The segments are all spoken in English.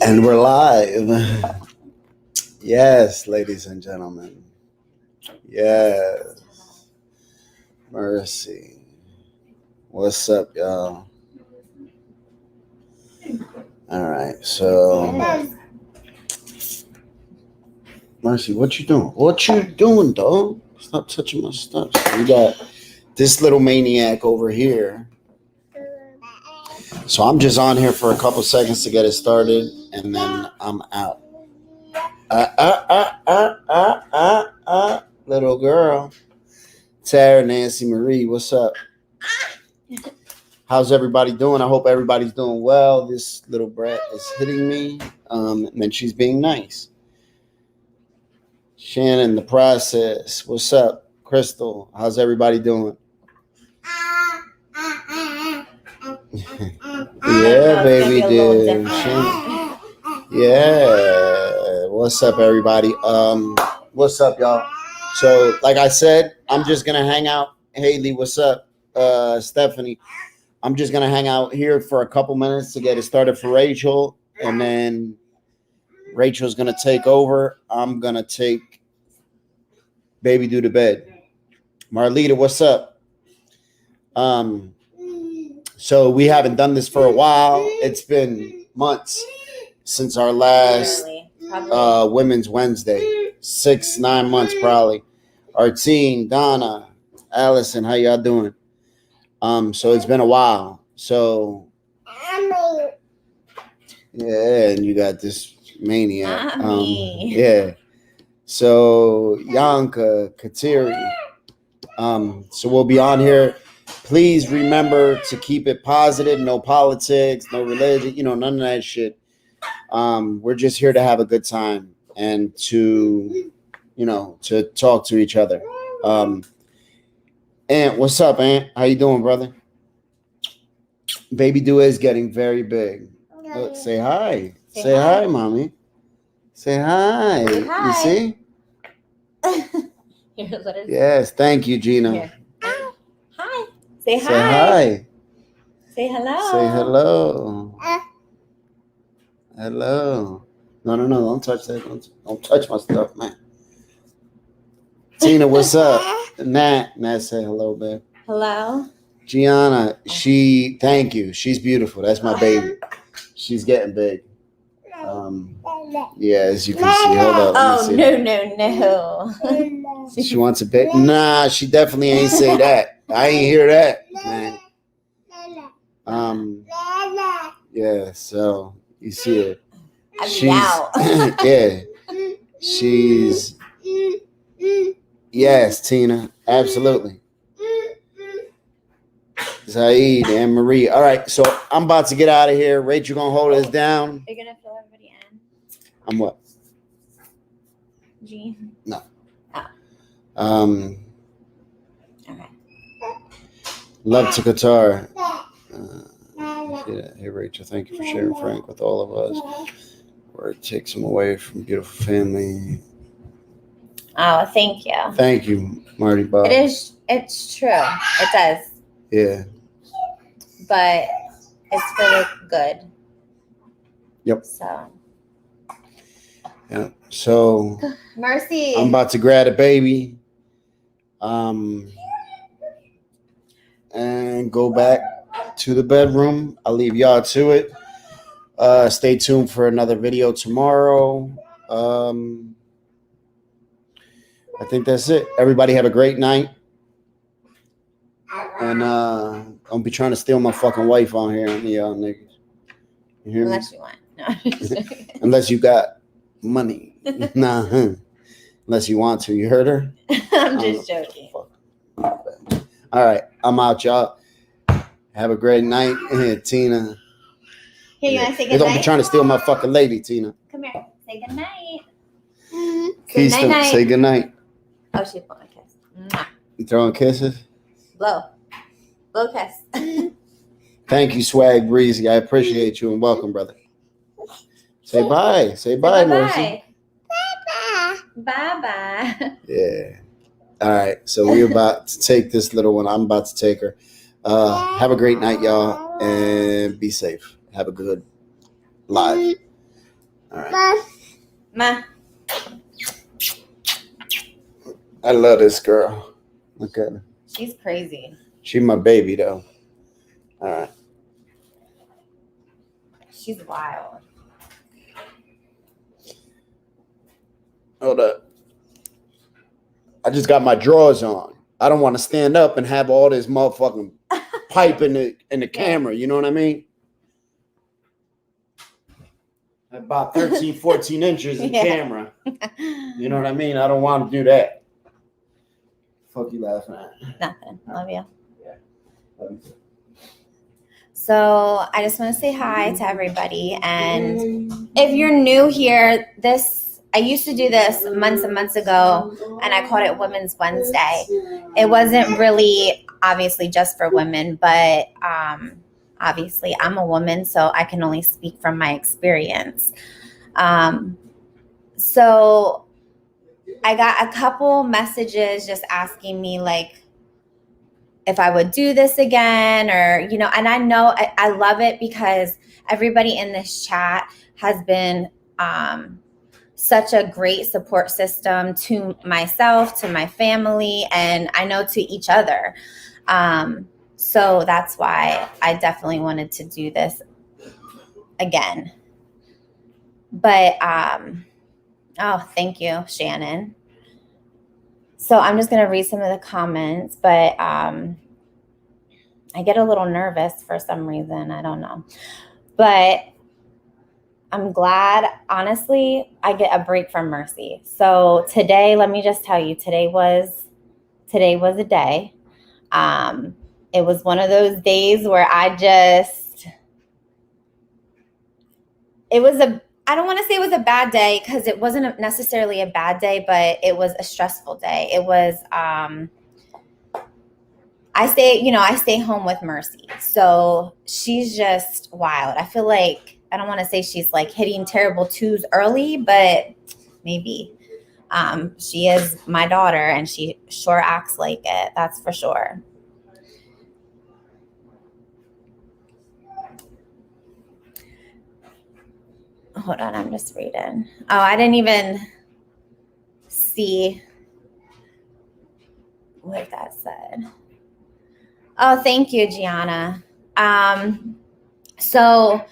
And we're live. Yes, ladies and gentlemen. Yes. Mercy. What's up, y'all? All right, so Mercy, what you doing? What you doing, dog? Stop touching my stuff. So we got this little maniac over here. So I'm just on here for a couple seconds to get it started, and then I'm out. Little girl. Tara, Nancy Marie, what's up? How's everybody doing? I hope everybody's doing well. This little brat is hitting me, and then she's being nice. Shannon, the process. What's up? Crystal, how's everybody doing? Yeah, baby, dude. Yeah. What's up, everybody? What's up, y'all? So, like I said, I'm just gonna hang out. Haley, what's up? Stephanie, I'm just gonna hang out here for a couple minutes to get it started for Rachel, and then Rachel's gonna take over. I'm gonna take baby do to bed. Marlita, what's up? So we haven't done this for a while. It's been months since our last Women's Wednesday. 6-9 months probably. Artine, Donna, Allison, how y'all doing? So it's been a while. So yeah, and you got this maniac. Yeah. So Yanka, Kateri. So we'll be on here. Please remember to keep it positive. No politics, no religion, none of that shit. We're just here to have a good time and to talk to each other. Aunt, what's up, Aunt? How you doing, brother? Baby Do is getting very big. Look, say hi. Say hi, mommy. Say hi. Say hi. You see? Here, let us Yes, thank you, Gina. Here. Hi. Say hi. Say hi. Say hello. Say hello. Hello. No, don't touch that. Don't touch my stuff, man. Tina, what's up? Nat say hello, babe. Hello. Gianna, thank you. She's beautiful. That's my baby. She's getting big. Yeah, as you can see. Hold up. Oh, no. She wants a big. Nah, she definitely ain't say that. I ain't hear that, man. Yeah, so you see it. She's out. yeah. She's yes, Tina, absolutely. Zaid and Marie. All right, so I'm about to get out of here. Rachel gonna hold us down. You're gonna fill everybody in. I'm what? G. No. Oh. Okay. Love to Qatar. Hey Rachel, thank you for sharing Frank with all of us. Where it takes him away from beautiful family. Oh, thank you. Thank you, Marty Bob. It's true. It does. Yeah. But it's for the good. Yep. So. Yeah. So Mercy. I'm about to grab a baby. And go back to the bedroom. I'll leave y'all to it. Stay tuned for another video tomorrow. I think that's it. Everybody have a great night. And don't be trying to steal my fucking wife on here, y'all niggas. You hear Unless me? you want. No. Unless you got money. Nah. Unless you want to. You heard her? I'm just joking. All right. I'm out, y'all. Have a great night. Tina. Here, you want to say You good don't night? be trying to steal my fucking lady, Tina. Come here. Say good night. Keystone, night. say good night. Oh, she's blowing a kiss. Mwah. You throwing kisses? Blow kiss. Thank you, Swag Breezy. I appreciate you and welcome, brother. Say bye. Say bye, Mercy. Bye. Yeah. All right. So we're about to take this little one. I'm about to take her. Have a great night, y'all, and be safe. Have a good live. All right. Ma. I love this girl. Look at her. She's crazy. She's my baby, though. All right. She's wild. Hold up. I just got my drawers on. I don't want to stand up and have all this motherfucking pipe in the camera. You know what I mean? About 13, 14 inches in camera. You know what I mean? I don't want to do that. Fuck you laughing at? Nothing. Love you. Yeah. Love you. So I just want to say hi to everybody. And if you're new here, I used to do this months and months ago, and I called it Women's Wednesday. It wasn't really obviously just for women, but obviously I'm a woman, so I can only speak from my experience. So I got a couple messages just asking me like if I would do this again, or, you know, and I know I love it because everybody in this chat has been such a great support system to myself, to my family, and I know to each other. So that's why I definitely wanted to do this again. But, oh, thank you, Shannon. So I'm just going to read some of the comments, but I get a little nervous for some reason. I don't know. But I'm glad, honestly, I get a break from Mercy. So today, let me just tell you, today was a day. It was one of those days where I don't want to say it was a bad day because it wasn't necessarily a bad day, but it was a stressful day. It was, I stay home with Mercy. So she's just wild. I feel like, I don't want to say she's like hitting terrible twos early, but maybe. She is my daughter and she sure acts like it. That's for sure. Hold on, I'm just reading. Oh, I didn't even see what that said. Oh, thank you, Gianna. So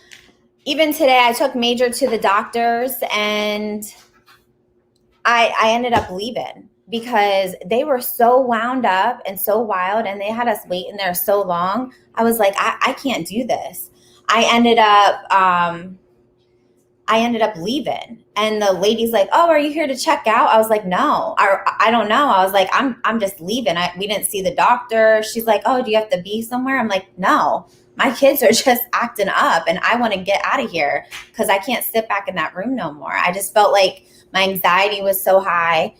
even today I took Major to the doctors and I ended up leaving because they were so wound up and so wild and they had us waiting there so long. I was like, I can't do this. I ended up leaving, and the lady's like, "Oh, are you here to check out?" I was like, "No, I don't know." I was like, "I'm just leaving. We didn't see the doctor." She's like, "Oh, do you have to be somewhere?" I'm like, "No, my kids are just acting up, and I want to get out of here because I can't sit back in that room no more." I just felt like my anxiety was so high.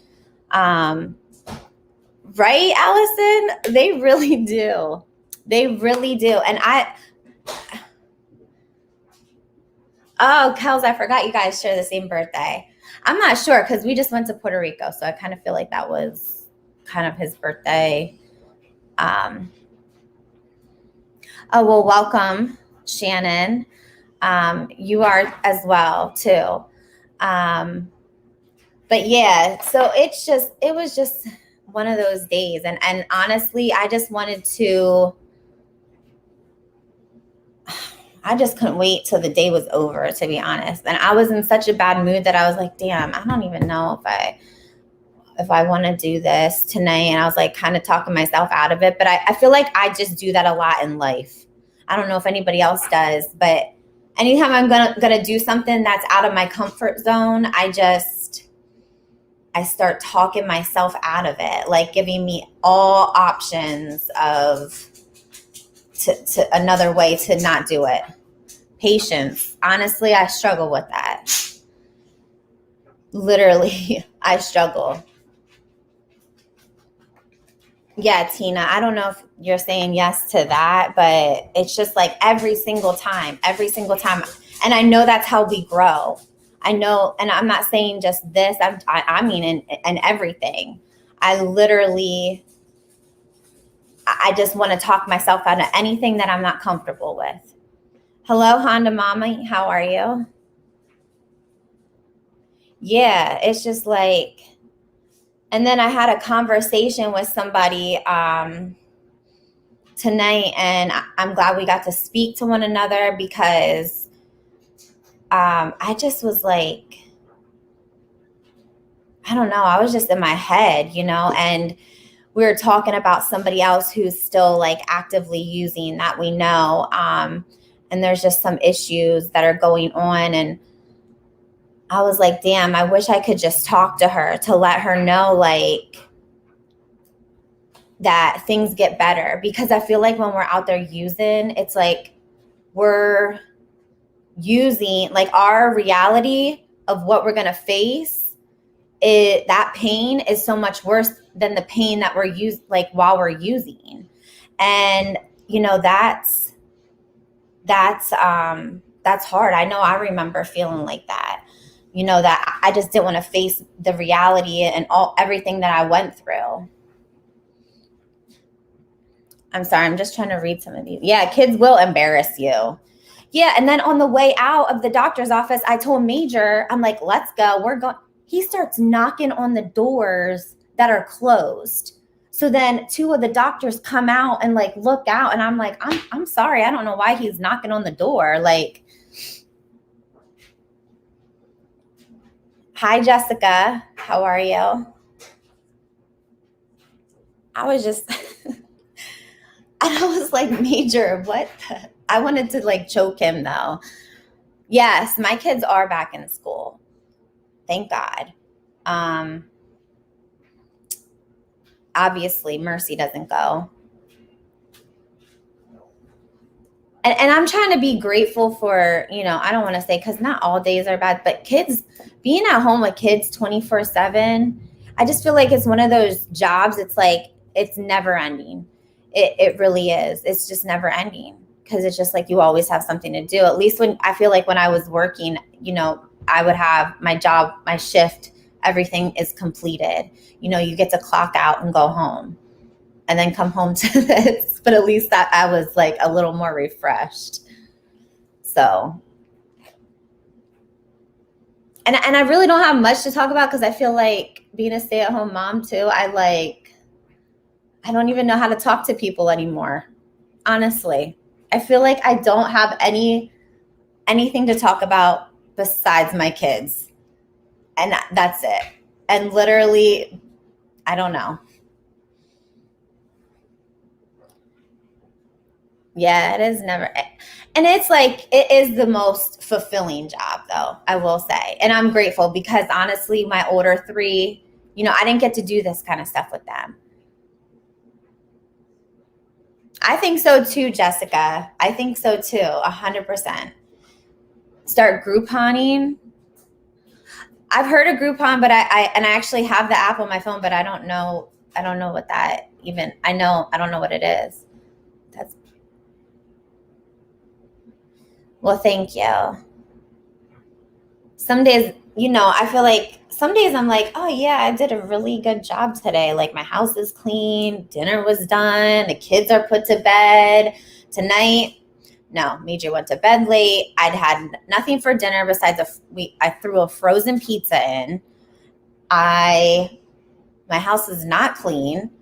Right, Allison? They really do. They really do, and Oh, Kels, I forgot you guys share the same birthday. I'm not sure because we just went to Puerto Rico, so I kind of feel like that was kind of his birthday. Oh, well, welcome, Shannon. You are as well, too. But yeah, so it was just one of those days. And honestly, I just couldn't wait till the day was over, to be honest. And I was in such a bad mood that I was like, damn, I don't even know if I want to do this tonight. And I was like kind of talking myself out of it. But I feel like I just do that a lot in life. I don't know if anybody else does, but anytime I'm gonna do something that's out of my comfort zone, I start talking myself out of it, like giving me all options to another way to not do it. Patience. Honestly, I struggle with that. Literally, I struggle. Yeah, Tina, I don't know if you're saying yes to that, but it's just like every single time. And I know that's how we grow. I know, and I'm not saying just this, I mean in everything. I literally I just want to talk myself out of anything that I'm not comfortable with. Hello, Honda Mama. How are you? Yeah, it's just like, and then I had a conversation with somebody tonight, and I'm glad we got to speak to one another because I just was like, I don't know, I was just in my head, and we were talking about somebody else who's still like actively using that we know. And there's just some issues that are going on. And I was like, damn, I wish I could just talk to her to let her know like that things get better. Because I feel like when we're out there using, it's like we're using like our reality of what we're going to face. That pain is so much worse than the pain that we're like while we're using. And that's hard. I know I remember feeling like that, that I just didn't want to face the reality and everything that I went through. I'm sorry, I'm just trying to read some of these. Yeah, kids will embarrass you. Yeah, and then on the way out of the doctor's office, I told Major, I'm like, let's go. We're going. He starts knocking on the doors that are closed. So then two of the doctors come out and like look out, and I'm like, I'm sorry, I don't know why he's knocking on the door. Like, hi, Jessica, how are you? I was just, and I was like, Major, what? I wanted to like choke him though. Yes, my kids are back in school. Thank God. Obviously, Mercy doesn't go. And I'm trying to be grateful for, I don't want to say, because not all days are bad, but kids, being at home with kids 24/7, I just feel like it's one of those jobs. It's like, it's never ending. It really is. It's just never ending because it's just like you always have something to do. At least when I feel like when I was working, I would have my job, my shift, everything is completed. You get to clock out and go home and then come home to this. But at least that I was like a little more refreshed. So, and I really don't have much to talk about because I feel like being a stay-at-home mom too, I don't even know how to talk to people anymore. Honestly, I feel like I don't have anything to talk about besides my kids. And that's it. And literally, I don't know. Yeah, it is never. And it's like, it is the most fulfilling job though, I will say. And I'm grateful because honestly, my older three, I didn't get to do this kind of stuff with them. I think so too, Jessica. I think so too, 100%. Start Grouponing. I've heard of Groupon, but I actually have the app on my phone, but I don't know what that even, I don't know what it is. Well, thank you. Some days, I feel like some days I'm like, oh yeah, I did a really good job today. Like my house is clean, dinner was done, the kids are put to bed. Tonight, no, Major went to bed late. I'd had nothing for dinner besides I threw a frozen pizza in. My house is not clean.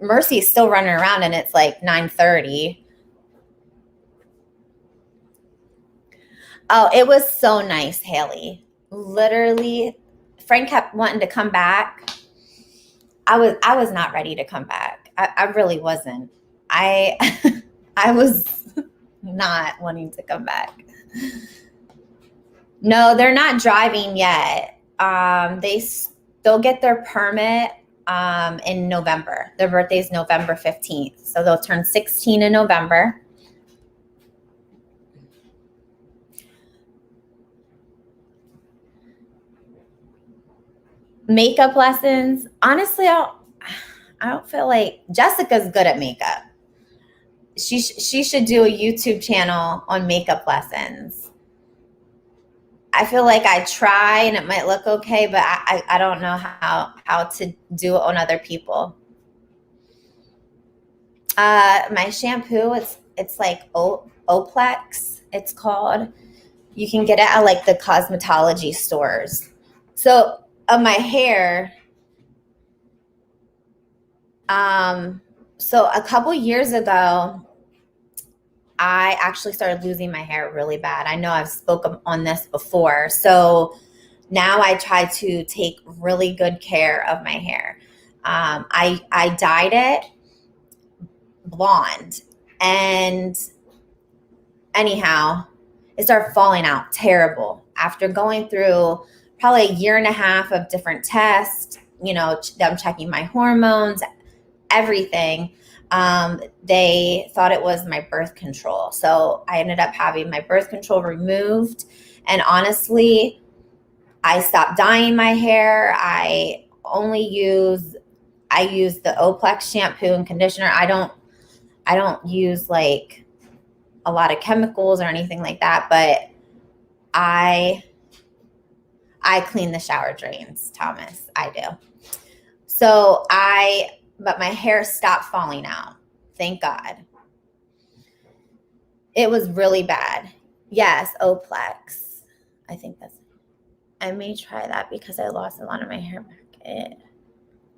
Mercy is still running around and it's like 9:30. Oh, it was so nice, Haley. Literally, Frank kept wanting to come back. I was not ready to come back. I really wasn't. I I was not wanting to come back. No, they're not driving yet. They'll get their permit in November. Their birthday is November 15th. So they'll turn 16 in November. Makeup lessons. Honestly, I don't feel like Jessica's good at makeup. She should do a YouTube channel on makeup lessons. I feel like I try and it might look okay, but I don't know how to do it on other people. My shampoo, it's like Oplex, it's called. You can get it at like the cosmetology stores. So my hair, so a couple years ago, I actually started losing my hair really bad. I know I've spoken on this before. So now I try to take really good care of my hair. I dyed it blonde, and anyhow, it started falling out terrible after going through probably a year and a half of different tests, them checking my hormones, everything. They thought it was my birth control. So I ended up having my birth control removed. And honestly, I stopped dyeing my hair. I use the Oplex shampoo and conditioner. I don't use like a lot of chemicals or anything like that, but I clean the shower drains, Thomas. I do. But my hair stopped falling out. Thank God. It was really bad. Yes, Oplex. I may try that because I lost a lot of my hair back.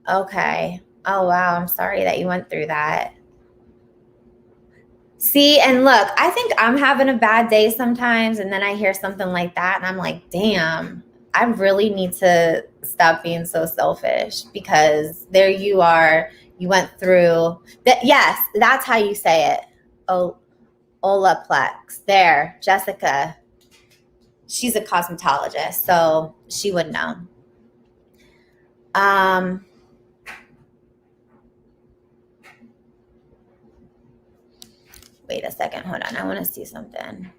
Okay. Oh, wow. I'm sorry that you went through that. See, and look, I think I'm having a bad day sometimes, and then I hear something like that, and I'm like, damn, I really need to stop being so selfish, because there you are. You went through that. Yes, that's how you say it. Oh, Olaplex. There, Jessica. She's a cosmetologist, so she would know. Wait a second. Hold on. I want to see something.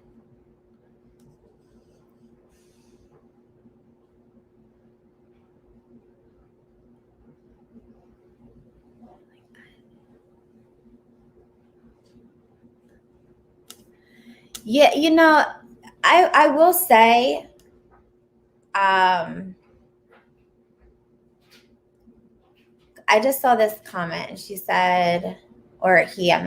Yeah, I will say, I just saw this comment, and she said, or he, I'm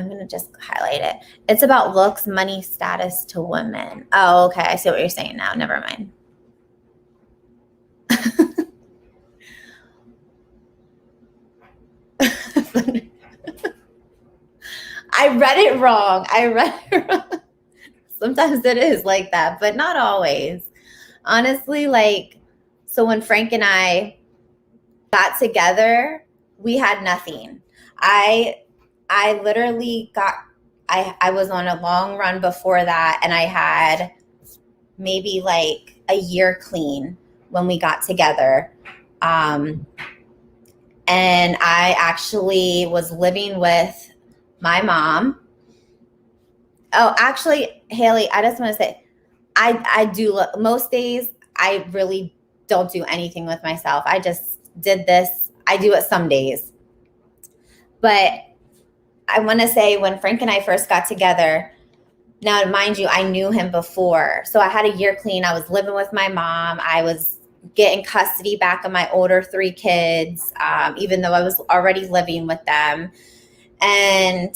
going to just highlight it. It's about looks, money, status to women. Oh, okay. I see what you're saying now. Never mind. I read it wrong. Sometimes it is like that, but not always. Honestly, so when Frank and I got together, we had nothing. I literally I was on a long run before that, and I had maybe like a year clean when we got together. And I actually was living with my mom. Oh, actually, Haley, I just want to say, I do most days. I really don't do anything with myself. I just did this. I do it some days. But I want to say, when Frank and I first got together, now mind you, I knew him before. So I had a year clean. I was living with my mom. I was getting custody back of my older 3 kids, even though I was already living with them. And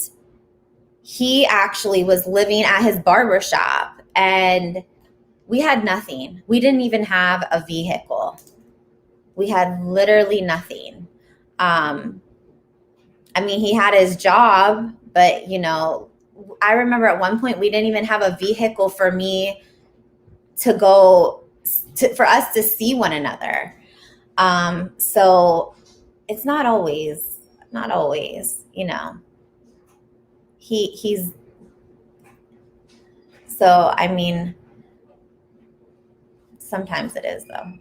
he actually was living at his barbershop, and we had nothing. We didn't even have a vehicle. We had literally nothing. I mean, he had his job, but I remember at one point we didn't even have a vehicle for me for us to see one another. So it's not always, he's, so, I mean, sometimes it is though.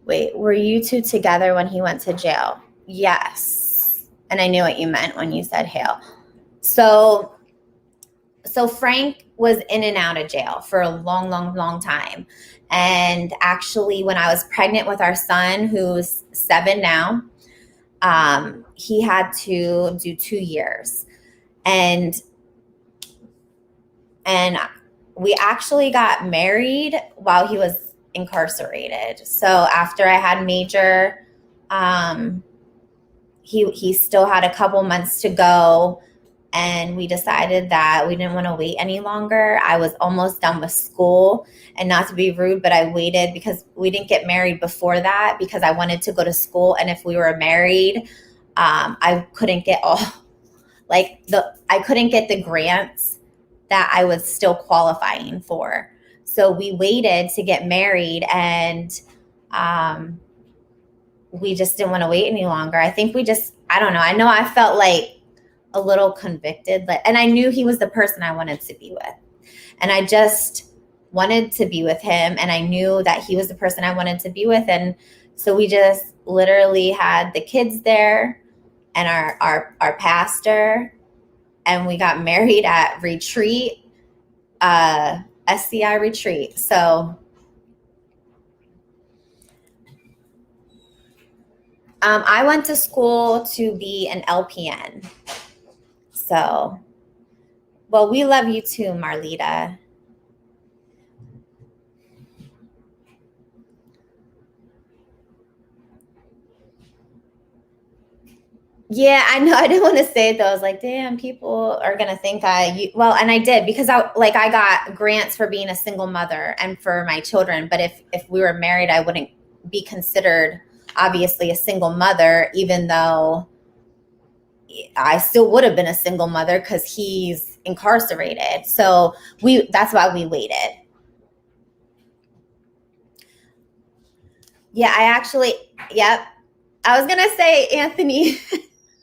Wait, were you 2 together when he went to jail? Yes. And I knew what you meant when you said Hale. So Frank was in and out of jail for a long, long, long time. And actually, when I was pregnant with our son, who's 7 now, he had to do 2 years. And we actually got married while he was incarcerated. So after I had major, he still had a couple months to go, and we decided that we didn't want to wait any longer. I was almost done with school, and not to be rude, but I waited because we didn't get married before that because I wanted to go to school. And if we were married, I couldn't get I couldn't get the grants that I was still qualifying for. So we waited to get married, and we just didn't want to wait any longer. I think I don't know. I know I felt like a little convicted, and I knew he was the person I wanted to be with. And I just wanted to be with him, and I knew that he was the person I wanted to be with. And so we just literally had the kids there and our pastor, and we got married at retreat, SCI retreat. So I went to school to be an LPN. So, well, we love you too, Marlita. Yeah, I know. I didn't want to say it though. I was like, damn, people are going to think and I did, because I got grants for being a single mother and for my children. But if we were married, I wouldn't be considered obviously a single mother, even though I still would have been a single mother because he's incarcerated. So that's why we waited. Yeah, yep. I was going to say, Anthony,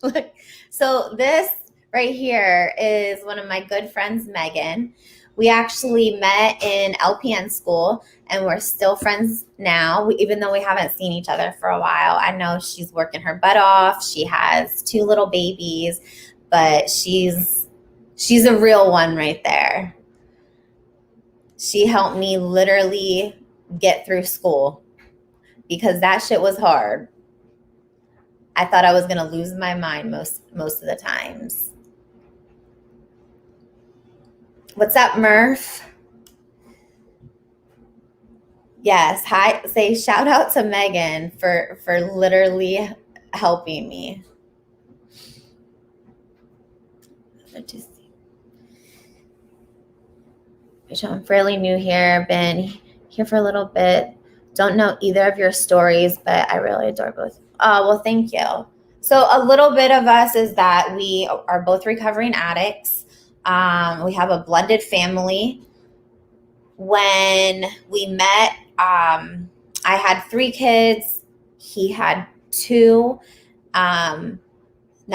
look, so this right here is one of my good friends, Megan. We actually met in LPN school, and we're still friends now, even though we haven't seen each other for a while. I know she's working her butt off. She has 2 little babies, but she's a real one right there. She helped me literally get through school because that shit was hard. I thought I was going to lose my mind most of the times. What's up, Murph? Yes. Hi. Say shout out to Megan for literally helping me. I'm fairly new here. Been here for a little bit. Don't know either of your stories, but I really adore both. Oh, well, thank you. So a little bit of us is that we are both recovering addicts. We have a blended family. When we met, I had 3 kids. He had 2. Now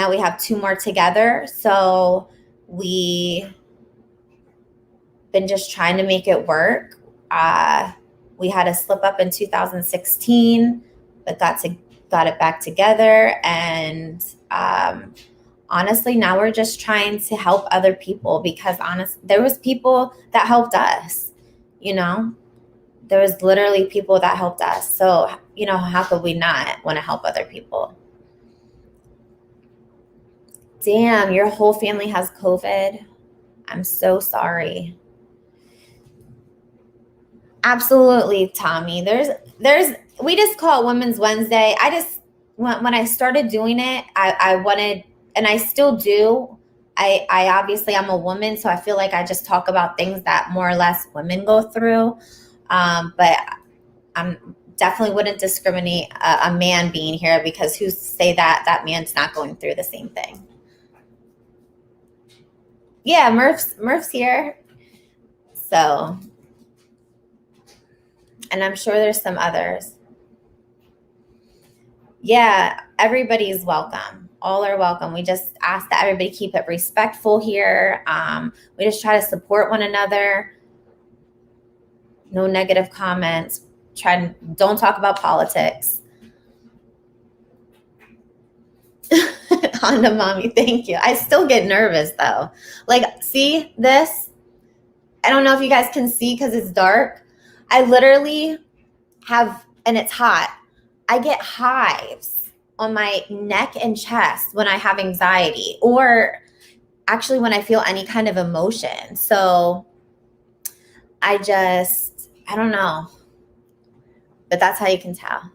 we have 2 more together. So we been just trying to make it work. We had a slip up in 2016, but got it back together. And honestly, now we're just trying to help other people because there was people that helped us, there was literally people that helped us. So, how could we not want to help other people? Damn, your whole family has COVID. I'm so sorry. Absolutely, Tommy. We just call it Women's Wednesday. When I started doing it, I wanted, and I still do. I obviously I'm a woman, so I feel like I just talk about things that more or less women go through. But I'm definitely wouldn't discriminate a man being here because who's to say that man's not going through the same thing? Yeah, Murph's here. So, and I'm sure there's some others. Yeah, everybody's welcome. All are welcome. We just ask that everybody keep it respectful here. We just try to support one another. No negative comments. Don't talk about politics. Honda mommy, thank you. I still get nervous though. See this? I don't know if you guys can see because it's dark. I literally have, and it's hot. I get hives on my neck and chest when I have anxiety, or actually when I feel any kind of emotion. So I don't know, but that's how you can tell.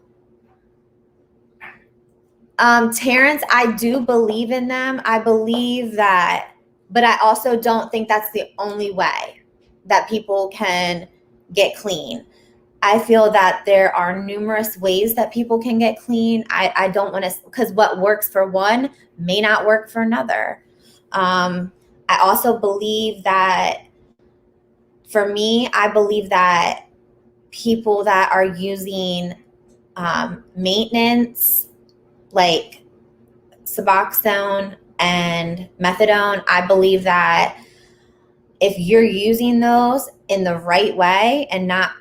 Terrence, I do believe in them. I believe that, but I also don't think that's the only way that people can get clean. I feel that there are numerous ways that people can get clean. I don't want to, because what works for one may not work for another. I also believe that, for me, I believe that people that are using maintenance, like Suboxone and methadone, I believe that if you're using those in the right way and not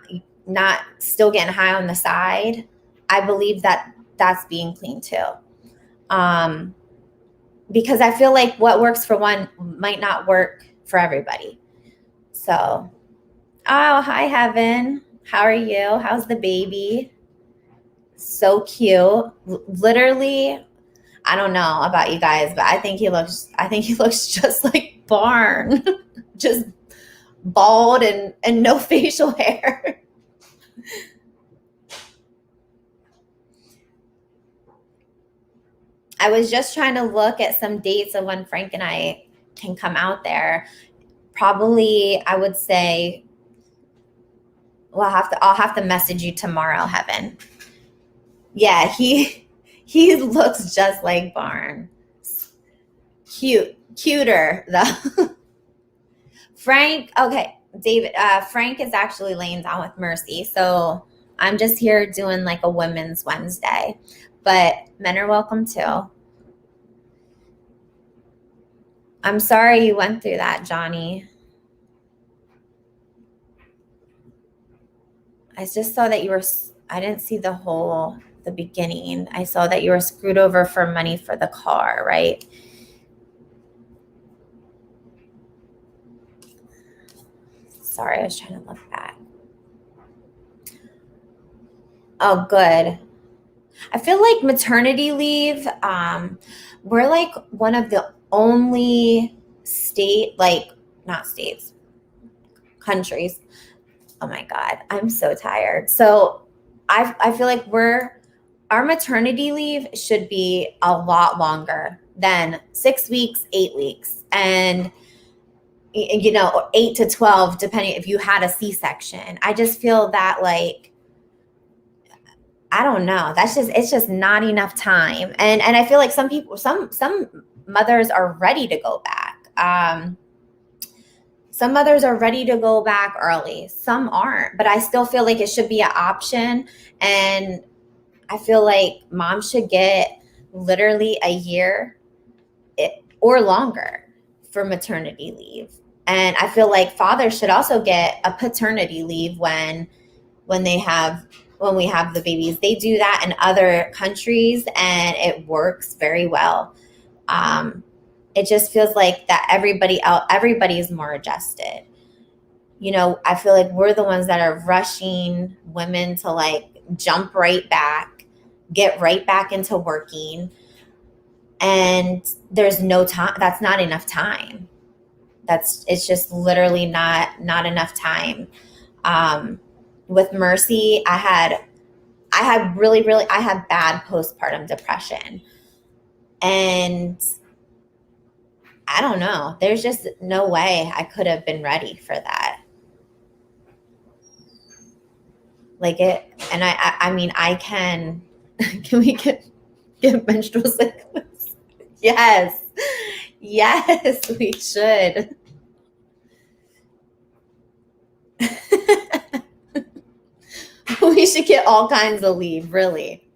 still getting high on the side, I believe that that's being clean too. Because I feel like what works for one might not work for everybody. So, oh, hi, Heaven. How are you? How's the baby? So cute. Literally, I don't know about you guys, but I think he looks just like Barn. Just bald and no facial hair. I was just trying to look at some dates of when Frank and I can come out there. Probably, I would say, well, I'll have to message you tomorrow, Heaven. Yeah, he looks just like Barn. Cuter though. Frank, okay, David, Frank is actually laying down with Mercy, so I'm just here doing like a Women's Wednesday, but men are welcome too. I'm sorry you went through that, Johnny. I just saw that I didn't see the beginning. I saw that you were screwed over for money for the car, right? Sorry, I was trying to look back. Oh, good. I feel like maternity leave, we're like one of the only countries. Oh my God, I'm so tired. So I feel like our maternity leave should be a lot longer than 6 weeks, 8 weeks. And 8 to 12, depending if you had a C-section. I just feel that, like, I don't know. It's just not enough time. And I feel like some mothers are ready to go back. Some mothers are ready to go back early. Some aren't, but I still feel like it should be an option. And I feel like moms should get literally a year or longer for maternity leave. And I feel like fathers should also get a paternity leave when we have the babies. They do that in other countries and it works very well. It just feels like that everybody's more adjusted. I feel like we're the ones that are rushing women to like jump right back, get right back into working. And there's no time. That's not enough time. It's just literally not enough time. With Mercy, I had bad postpartum depression. And I don't know. There's just no way I could have been ready for that. Like it, and I mean, I can we get menstrual cycles? Yes. Yes, we should. We should get all kinds of leave, really.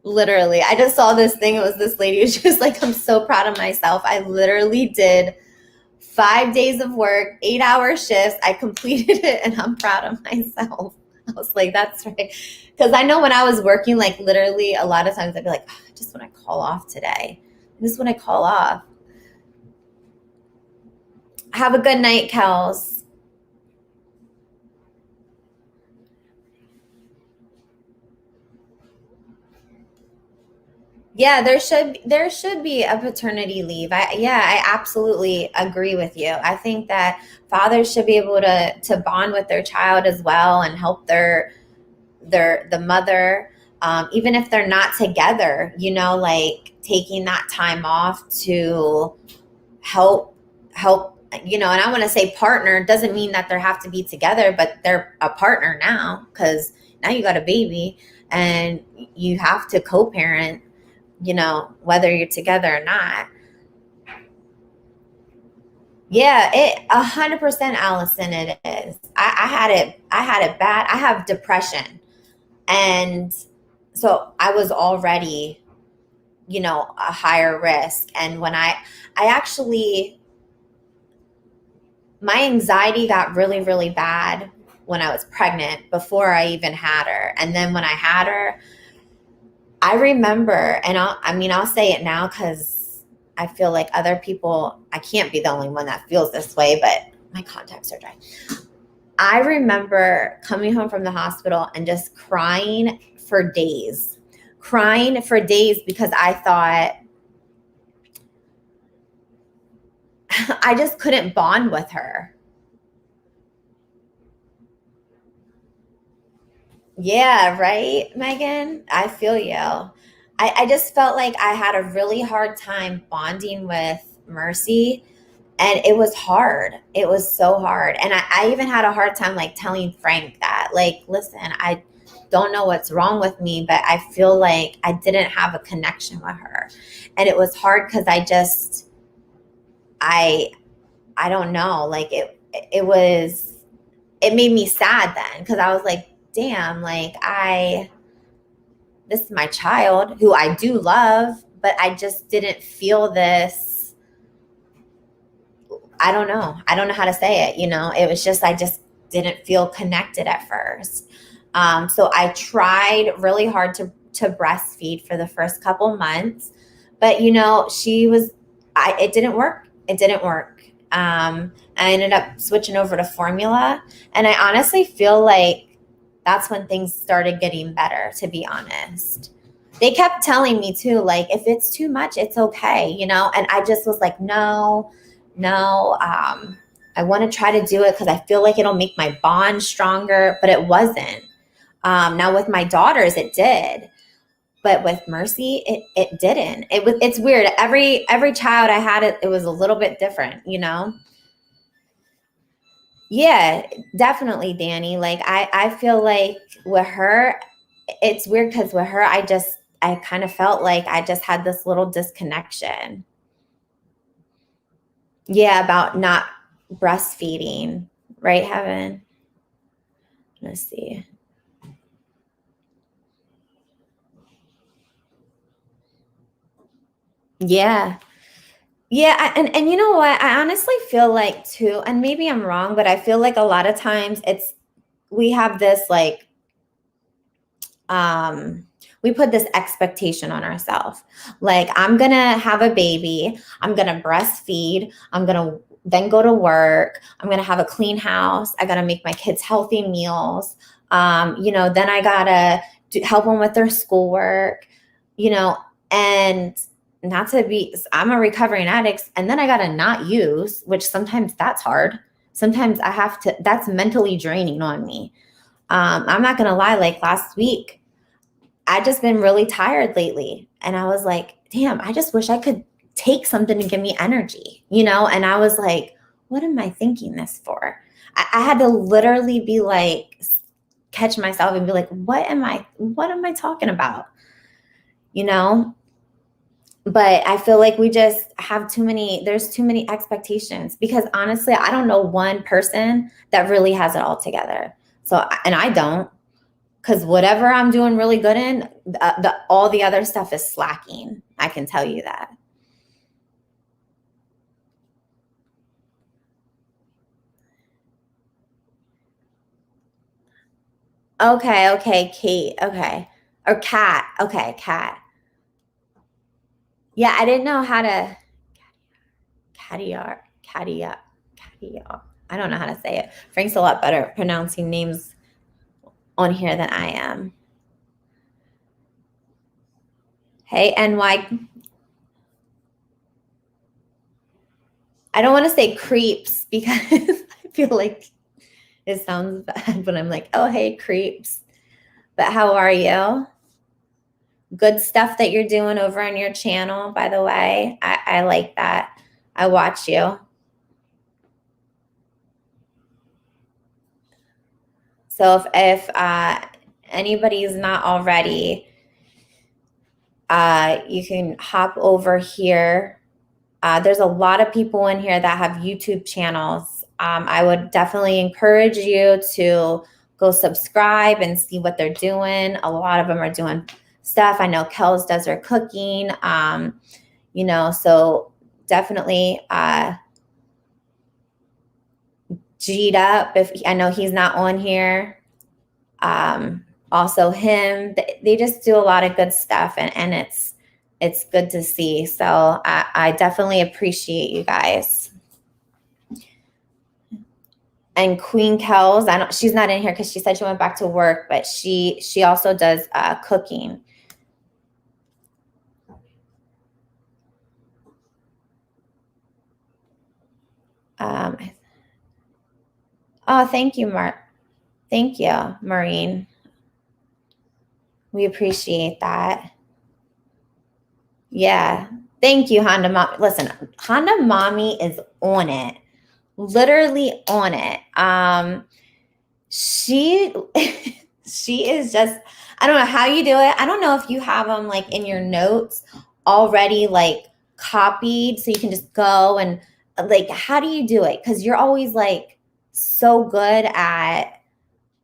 Literally. I just saw this thing. It was this lady. She was like, I'm so proud of myself. I literally did 5 days of work, 8-hour shifts. I completed it and I'm proud of myself. I was like, that's right. Because I know when I was working, like literally a lot of times I'd be like, oh, I just want to call off today. I just want to call off. Have a good night, Kels. Yeah, there should be a paternity leave. I absolutely agree with you. I think that fathers should be able to bond with their child as well and help the mother, even if they're not together. Like taking that time off to help. And I want to say partner doesn't mean that they have to be together, but they're a partner now because now you got a baby and you have to co-parent, whether you're together or not. Yeah, 100%, Allison, it is. I had it bad. I have depression. And so I was already, a higher risk. And when I actually, my anxiety got really, really bad when I was pregnant before I even had her. And then when I had her, I remember, and I'll say it now because I feel like other people, I can't be the only one that feels this way, but my contacts are dry. I remember coming home from the hospital and just crying for days because I thought I just couldn't bond with her. Yeah, right, Megan? I feel you. I just felt like I had a really hard time bonding with Mercy, and it was hard. It was so hard. And I even had a hard time like telling Frank that, like, listen, I don't know what's wrong with me, but I feel like I didn't have a connection with her. And it was hard because I I don't know, like it made me sad then because I was like, damn, like this is my child who I do love, but I just didn't feel this. I don't know. I don't know how to say it. It was just, I just didn't feel connected at first. So I tried really hard to breastfeed for the first couple months, but it didn't work. It didn't work. I ended up switching over to formula. And I honestly feel like that's when things started getting better, to be honest. They kept telling me too, like, if it's too much, it's okay, and I just was like, no, no. I want to try to do it because I feel like it'll make my bond stronger, but it wasn't. Now with my daughters, it did, but with Mercy, it didn't. It's weird. Every child I had, it was a little bit different. Yeah, definitely, Danny. Like I feel like with her, it's weird because with her, I kind of felt like I just had this little disconnection. Yeah, about not breastfeeding, right, Heaven? Let's see. Yeah. Yeah, and you know what? I honestly feel like too, and maybe I'm wrong, but I feel like a lot of times we have this like we put this expectation on ourselves. Like, I'm going to have a baby, I'm going to breastfeed, I'm going to then go to work, I'm going to have a clean house, I got to make my kids healthy meals. Then I got to help them with their schoolwork, you know, and not to be, I'm a recovering addict, and then I got to not use, which sometimes that's hard. Sometimes that's mentally draining on me. I'm not going to lie, like last week, I just been really tired lately. And I was like, damn, I just wish I could take something to give me energy. And I was like, what am I thinking this for? I had to literally be like, catch myself and be like, what am I talking about? You know? But I feel like we just have there's too many expectations because honestly, I don't know one person that really has it all together. So, and I don't. Because whatever I'm doing really good in, all the other stuff is slacking. I can tell you that. Okay, Kate. Okay, or Cat. Okay, Cat. Yeah, I didn't know how to Caviar, Cadia, Cadia. I don't know how to say it. Frank's a lot better at pronouncing names on here than I am. Hey, NY. I don't want to say creeps because I feel like it sounds bad when I'm like, oh, hey, creeps. But how are you? Good stuff that you're doing over on your channel, by the way. I like that. I watch you. So if anybody's not already, you can hop over here. There's a lot of people in here that have YouTube channels. I would definitely encourage you to go subscribe and see what they're doing. A lot of them are doing stuff. I know Kels does her cooking, so definitely G'd up if I know he's not on here. Also him, they just do a lot of good stuff and it's good to see. So I definitely appreciate you guys. And Queen Kels, she's not in here because she said she went back to work, but she also does cooking. Oh, thank you, Mark. Thank you, Maureen. We appreciate that. Yeah. Thank you, Honda Mommy. Listen, Honda Mommy is on it. Literally on it. She she is just, I don't know how you do it. I don't know if you have them like in your notes already like copied so you can just go and like, how do you do it? Because you're always like so good at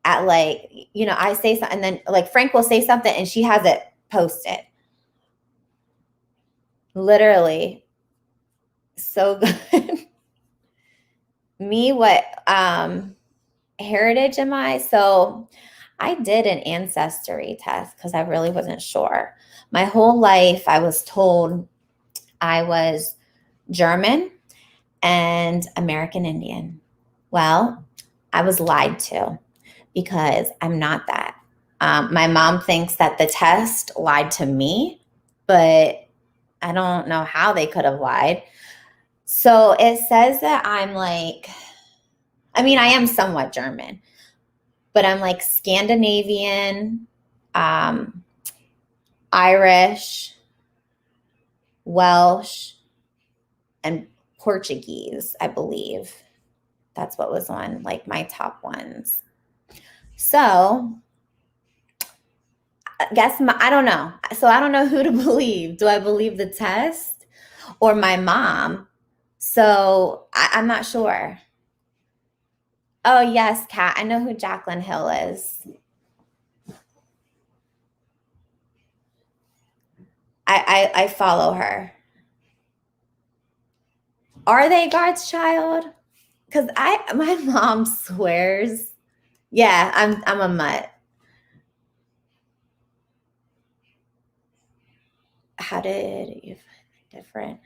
like, I say something and then like Frank will say something and she has it posted. Literally so good. Me, what heritage am I? So I did an ancestry test because I really wasn't sure. My whole life I was told I was German and American Indian. Well, I was lied to because I'm not that. My mom thinks that the test lied to me, but I don't know how they could have lied. So it says that I'm like, I mean, I am somewhat German, but I'm like Scandinavian, Irish, Welsh, and Portuguese, I believe. That's what was on like my top ones. So I guess I don't know. So I don't know who to believe. Do I believe the test or my mom? So I'm not sure. Oh, yes, Kat. I know who Jaclyn Hill is. I follow her. Are they God's child? Because my mom swears. Yeah, I'm a mutt. How did you find it different?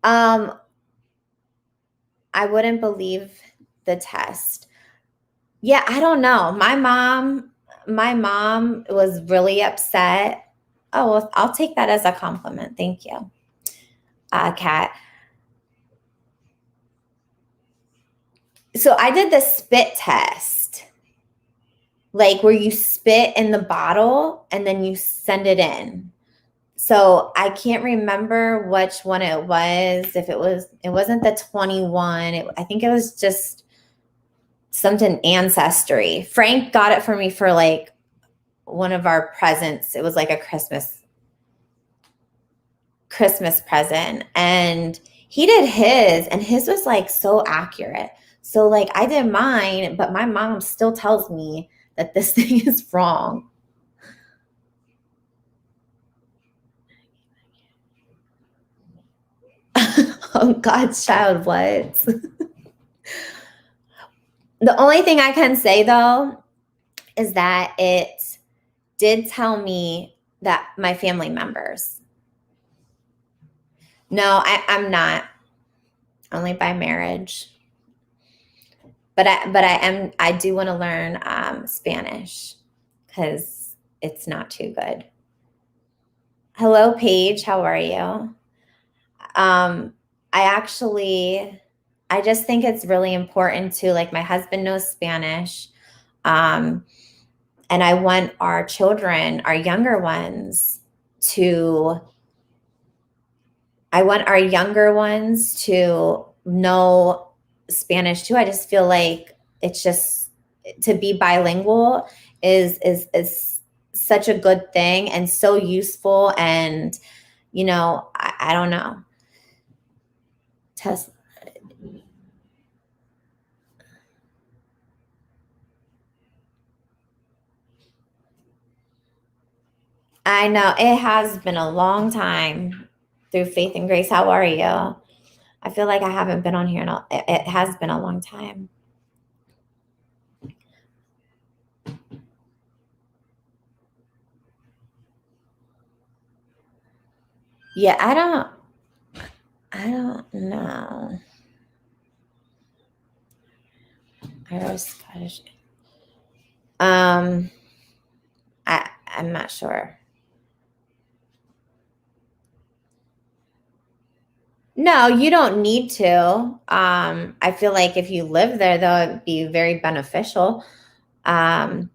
I wouldn't believe the test. Yeah, I don't know. My mom was really upset. Oh, well, I'll take that as a compliment. Thank you, Kat. So I did the spit test, like where you spit in the bottle and then you send it in. So I can't remember which one it was. If it wasn't the 21. I think it was just something ancestry. Frank got it for me for like one of our presents. It was like a Christmas present. And he did his, and his was like so accurate. So like I did mine, but my mom still tells me that this thing is wrong. Oh, God's child, what? The only thing I can say though is that it did tell me that my family members. No, I'm not. Only by marriage. But I do want to learn Spanish because it's not too good. Hello, Paige. How are you? Um, I just think it's really important to, like, my husband knows Spanish. Um, and I want our children, our younger ones, to, I want our younger ones to know Spanish too. I just feel like it's just, to be bilingual is such a good thing and so useful. And, I don't know. Test. I know it has been a long time through Faith and Grace. How are you? I feel like I haven't been on here it has been a long time. Yeah, I don't know. Irish, Scottish. Um, I'm not sure. No, you don't need to. I feel like if you live there, though, it'd be very beneficial. Um,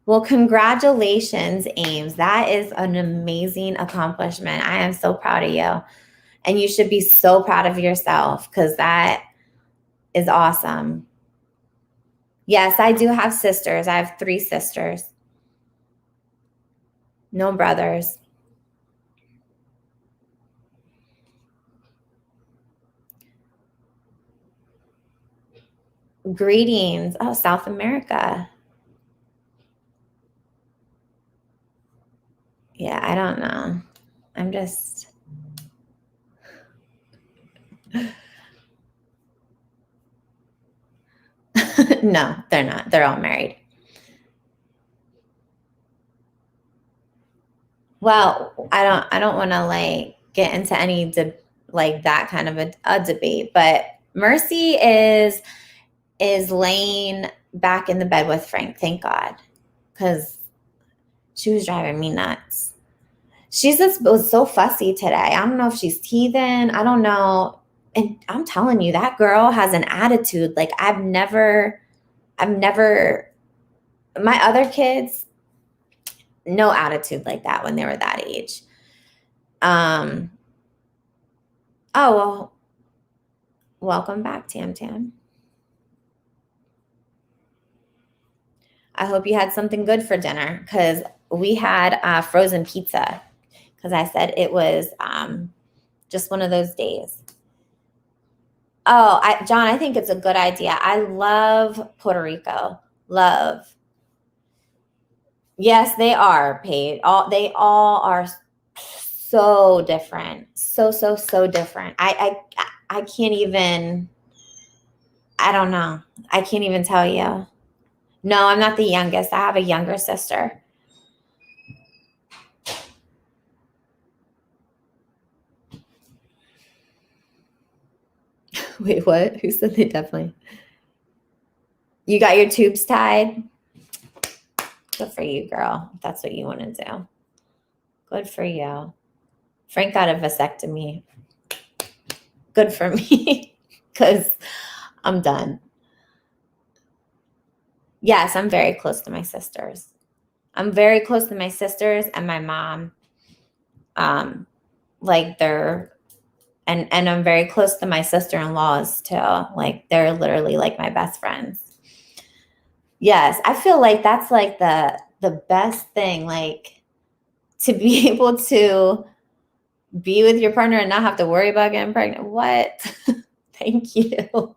well, congratulations, Ames. That is an amazing accomplishment. I am so proud of you. And you should be so proud of yourself because that is awesome. Yes, I do have sisters. I have 3 sisters, no brothers. Greetings. Oh, South America. Yeah, I don't know. I'm just. No, they're not. They're all married. Well, I don't want to like get into any like that kind of a debate, but Mercy is laying back in the bed with Frank, thank God, because she was driving me nuts. She just was so fussy today. I don't know if she's teething. I don't know. And I'm telling you, that girl has an attitude like I've never, my other kids, no attitude like that when they were that age. Oh, well, welcome back, Tam Tam. I hope you had something good for dinner because we had frozen pizza because I said it was just one of those days. Oh, John, I think it's a good idea. I love Puerto Rico. Love. Yes, they are paid. They all are so different. So different. I can't even. I don't know. I can't even tell you. No, I'm not the youngest. I have a younger sister. Wait, what? Who said they definitely? You got your tubes tied? Good for you, girl. If that's what you want to do. Good for you. Frank got a vasectomy. Good for me because I'm done. Yes, I'm very close to my sisters. I'm very close to my sisters and my mom. Like they're and I'm very close to my sister-in-laws too. Like they're literally like my best friends. Yes, I feel like that's like the best thing, like to be able to be with your partner and not have to worry about getting pregnant. What? Thank you.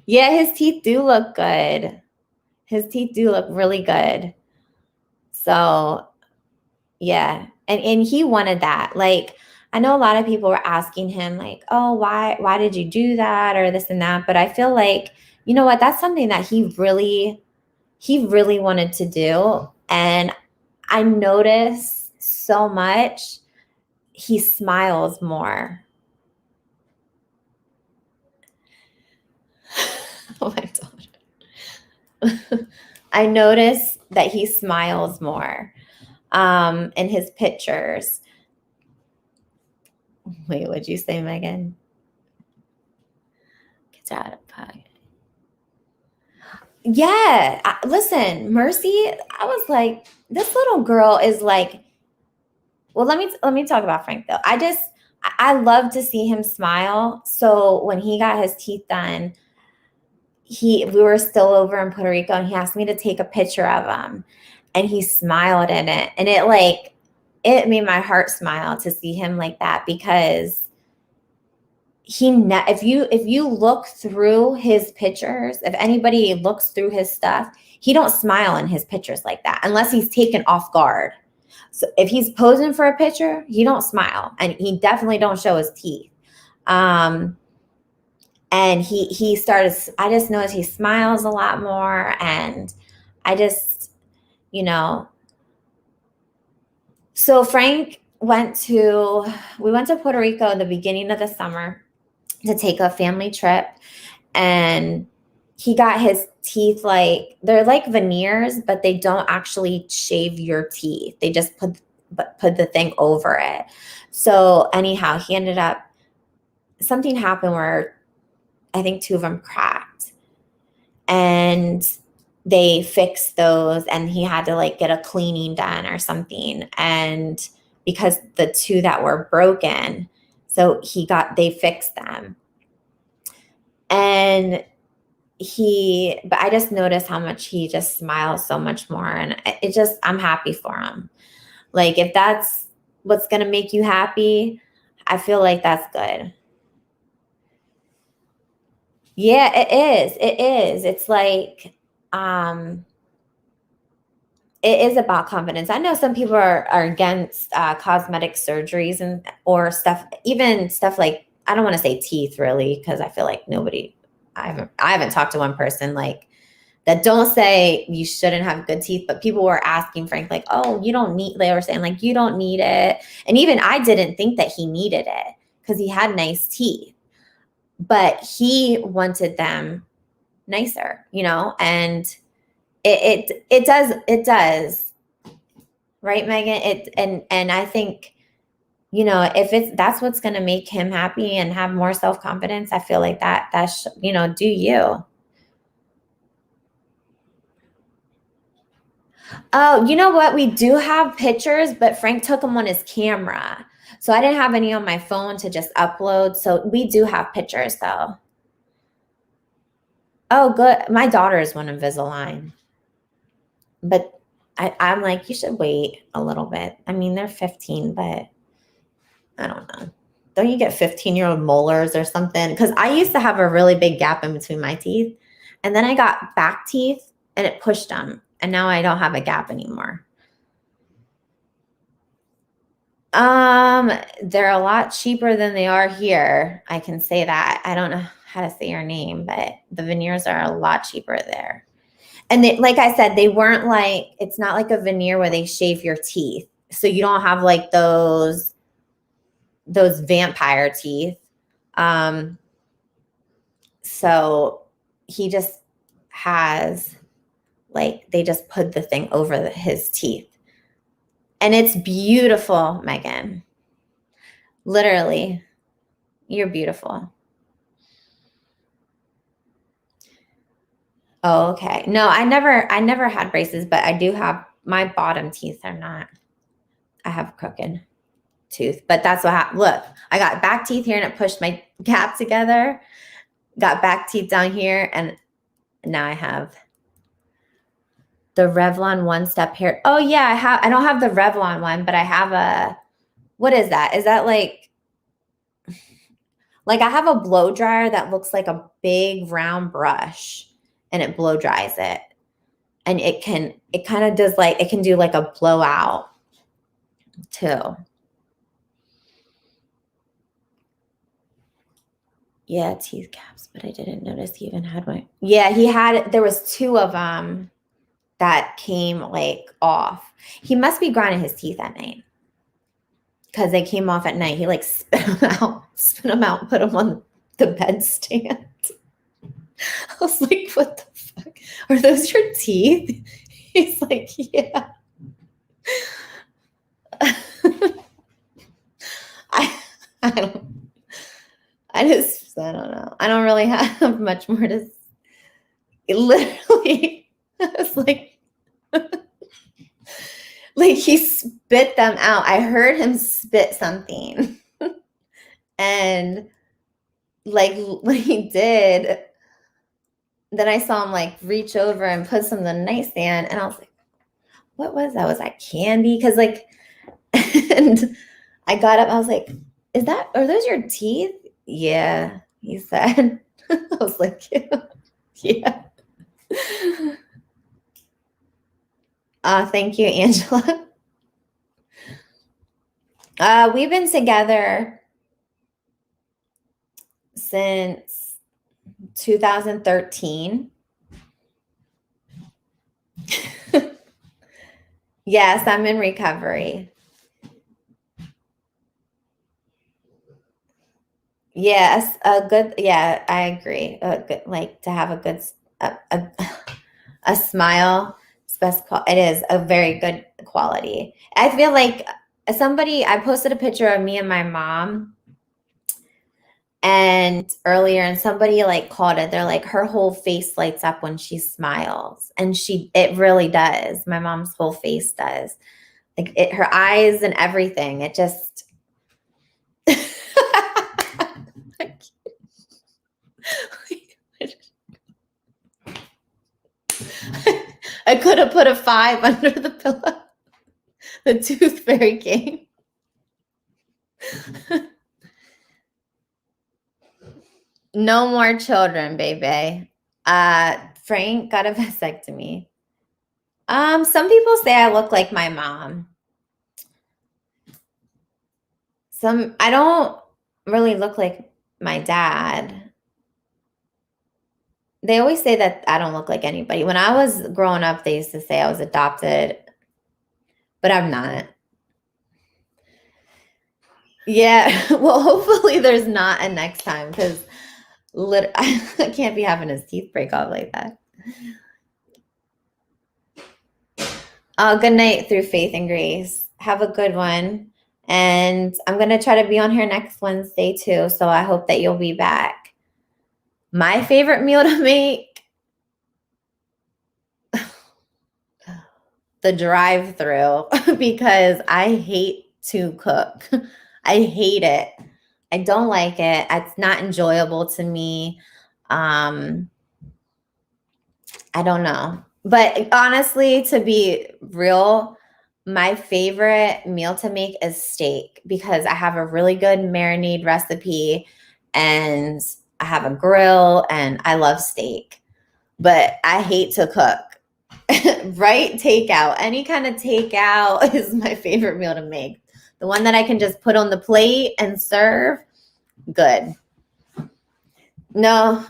Yeah, his teeth do look good. His teeth do look really good. So, yeah. And he wanted that. Like, I know a lot of people were asking him like, "Oh, why did you do that or this and that?" But I feel like, you know what? That's something that he really wanted to do. And I notice so much he smiles more. Oh my God. I notice that he smiles more in his pictures. Wait, what'd you say, Megan? Get out of pocket. Yeah, listen, Mercy, I was like, this little girl is like, well, let me talk about Frank though. I love to see him smile. So when he got his teeth done, we were still over in Puerto Rico, and he asked me to take a picture of him, and he smiled in it, and it made my heart smile to see him like that, because if you look through his pictures, if anybody looks through his stuff, he don't smile in his pictures like that unless he's taken off guard. So if he's posing for a picture, he don't smile, and he definitely don't show his teeth. And he started, I just noticed he smiles a lot more, and I just, so Frank we went to Puerto Rico in the beginning of the summer to take a family trip, and he got his teeth, like, they're like veneers, but they don't actually shave your teeth. They just put the thing over it. So anyhow, he ended up, something happened where I think 2 of them cracked, and they fixed those, and he had to like get a cleaning done or something. And because the 2 that were broken, so they fixed them. And but I just noticed how much he just smiles so much more. And I'm happy for him. Like, if that's what's going to make you happy, I feel like that's good. Yeah, it is. It is. It's like, it is about confidence. I know some people are against cosmetic surgeries or stuff, even stuff like, I don't want to say teeth really, because I feel like I haven't talked to one person like that don't say you shouldn't have good teeth, but people were asking Frank like, oh, they were saying like, you don't need it. And even I didn't think that he needed it because he had nice teeth, but he wanted them nicer, and it does, right, Megan? And I think, if that's what's going to make him happy and have more self-confidence, I feel like that's, do you. Oh, you know what? We do have pictures, but Frank took them on his camera. So I didn't have any on my phone to just upload. So we do have pictures though. Oh, good. My daughter is one Invisalign. But I'm like, you should wait a little bit. I mean, they're 15, but I don't know. Don't you get 15-year-old molars or something? Because I used to have a really big gap in between my teeth. And then I got back teeth and it pushed them. And now I don't have a gap anymore. They're a lot cheaper than they are here. I can say that. I don't know how to say your name, but the veneers are a lot cheaper there. And like I said, it's not like a veneer where they shave your teeth. So you don't have like those vampire teeth. So he just has, like, they just put the thing over his teeth. And it's beautiful, Megan. Literally, you're beautiful. Oh, okay. No, I never had braces, but I do have, my bottom teeth are not, I have crooked tooth, but that's what happened. Look, I got back teeth here and it pushed my gap together, got back teeth down here, and now I have the Revlon one step here. Oh yeah, I don't have the Revlon one, but I have what is that? Is that like I have a blow dryer that looks like a big round brush, and it blow dries it. And it kind of does, like, it can do like a blowout too. Yeah, teeth caps, but I didn't notice he even had one. Yeah, there was 2 of them that came like off. He must be grinding his teeth at night because they came off at night. He like spit them out, put them on the bedstand. I was like, what the fuck? are those your teeth? He's like, yeah. I don't know. I don't really have much more to say. Literally, I was like he spit them out. I heard him spit something. And like when he did, then I saw him like reach over and put some in the nightstand. And I was like, what was that? Was that candy? Because like, and I got up. I was like, are those your teeth? Yeah, he said. I was like, yeah. Thank you, Angela. We've been together since 2013. Yes, I'm in recovery. Yes, yeah, I agree. Good, like to have a good, a smile. It is a very good quality. I feel like I posted a picture of me and my mom and earlier, and somebody like called it. They're like, her whole face lights up when she smiles. And it really does. My mom's whole face does. Like her eyes and everything. It just, I could have put a 5 under the pillow. The tooth fairy came. No more children, baby. Frank got a vasectomy. Some people say I look like my mom. I don't really look like my dad. They always say that I don't look like anybody. When I was growing up, they used to say I was adopted, but I'm not. Yeah, well, hopefully there's not a next time, because I can't be having his teeth break off like that. Good night through faith and grace. Have a good one. And I'm going to try to be on here next Wednesday too. So I hope that you'll be back. My favorite meal to make, the drive-through, because I hate to cook. I hate it. I don't like it. It's not enjoyable to me. I don't know. But honestly, to be real, my favorite meal to make is steak, because I have a really good marinade recipe and I have a grill and I love steak. But I hate to cook. Right? Takeout. Any kind of takeout is my favorite meal to make. The one that I can just put on the plate and serve, good. No,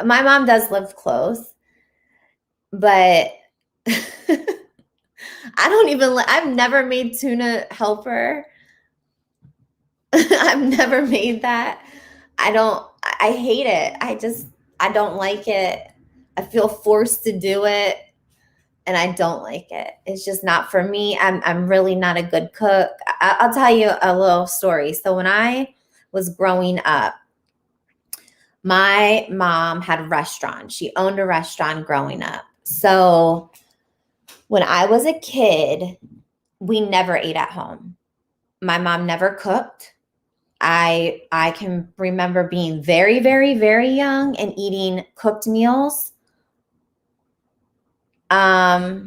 my mom does live close, but I've never made tuna helper. I've never made that. I hate it. I don't like it. I feel forced to do it and I don't like it. It's just not for me. I'm really not a good cook. I'll tell you a little story. So when I was growing up, my mom had a restaurant. She owned a restaurant growing up. So when I was a kid, we never ate at home. My mom never cooked. I can remember being very, very, very young and eating cooked meals. But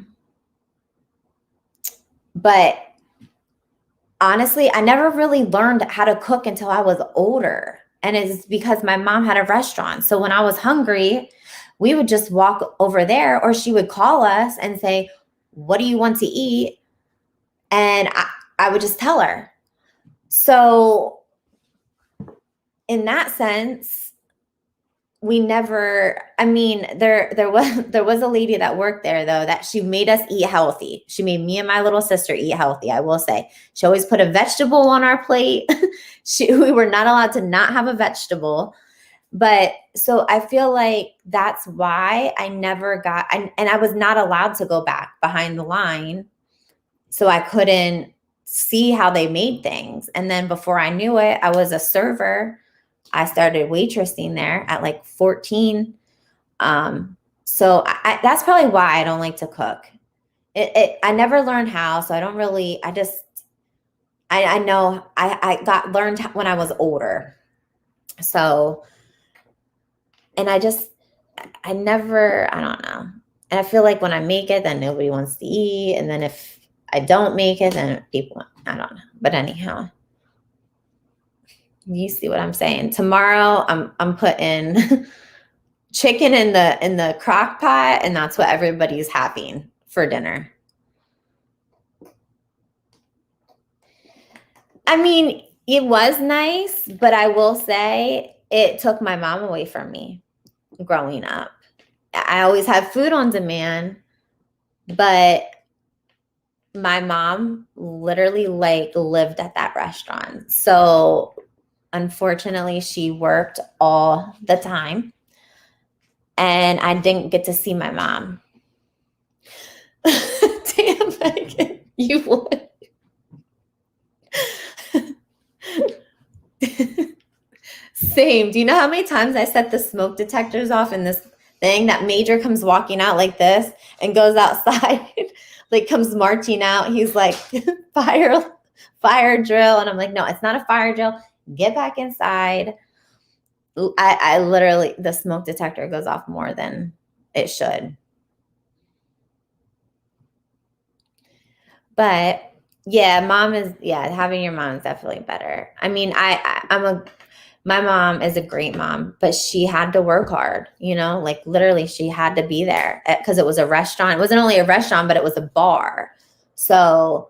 honestly, I never really learned how to cook until I was older. And it's because my mom had a restaurant. So when I was hungry, we would just walk over there, or she would call us and say, what do you want to eat? And I would just tell her. So in that sense, we never, I mean, there was a lady that worked there though, that she made us eat healthy. She made me and my little sister eat healthy. I will say, she always put a vegetable on our plate. We were not allowed to not have a vegetable, but so I feel like that's why I never got, and I was not allowed to go back behind the line. So I couldn't see how they made things. And then before I knew it, I was a server. I started waitressing there at like 14. So that's probably why I don't like to cook. I never learned how, so I don't really, I know I learned when I was older. So, and I don't know. And I feel like when I make it, then nobody wants to eat. And then if I don't make it, then people, I don't know. But anyhow, you see what I'm saying. Tomorrow I'm putting chicken in the crock pot, and that's what everybody's having for dinner. I mean, it was nice, but I will say it took my mom away from me growing up. I always had food on demand, but my mom literally like lived at that restaurant. So unfortunately, she worked all the time and I didn't get to see my mom. Damn, Megan, you would. Same. Do you know how many times I set the smoke detectors off in this thing? That Major comes walking out like this and goes outside, like comes marching out. He's like, fire drill. And I'm like, no, it's not a fire drill. Get back inside. I literally, the smoke detector goes off more than it should. But yeah, having your mom is definitely better. I mean, my mom is a great mom, but she had to work hard, like literally she had to be there because it was a restaurant. It wasn't only a restaurant, but it was a bar. So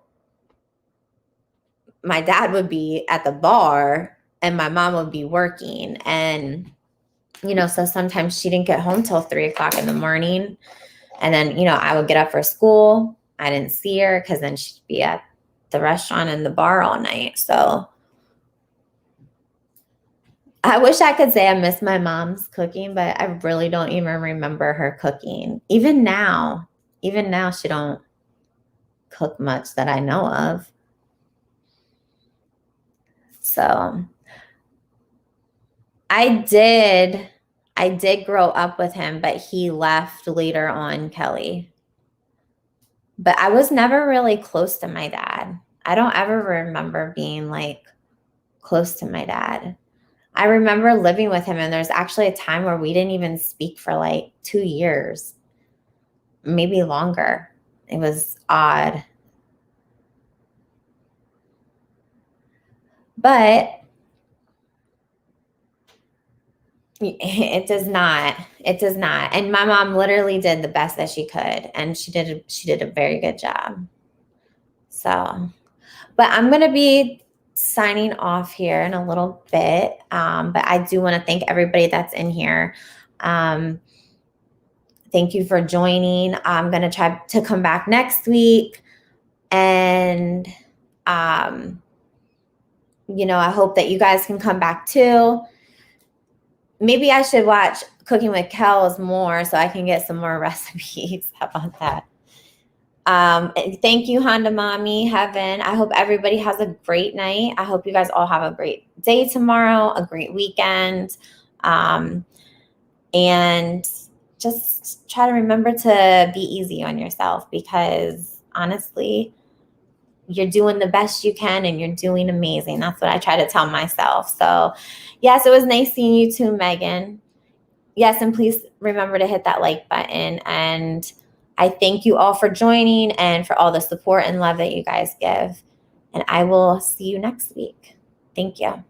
my dad would be at the bar and my mom would be working. And, so sometimes she didn't get home till 3:00 in the morning. And then, I would get up for school. I didn't see her because then she'd be at the restaurant and the bar all night. So I wish I could say I miss my mom's cooking, but I really don't even remember her cooking. Even now, she don't cook much that I know of. So I did grow up with him, but he left later on, Kelly. But I was never really close to my dad. I don't ever remember being like close to my dad. I remember living with him, and there's actually a time where we didn't even speak for like 2 years, maybe longer. It was odd. But it does not. It does not. And my mom literally did the best that she could, and she did a very good job. So, but I'm going to be signing off here in a little bit. But I do want to thank everybody that's in here. Thank you for joining. I'm going to try to come back next week. And, I hope that you guys can come back too. Maybe I should watch Cooking with Kels more so I can get some more recipes. How about that? Thank you, Honda Mommy, Heaven. I hope everybody has a great night. I hope you guys all have a great day tomorrow, a great weekend. And just try to remember to be easy on yourself because honestly, you're doing the best you can and you're doing amazing. That's what I try to tell myself. So yes, it was nice seeing you too, Megan. Yes, and please remember to hit that like button. And I thank you all for joining and for all the support and love that you guys give. And I will see you next week. Thank you.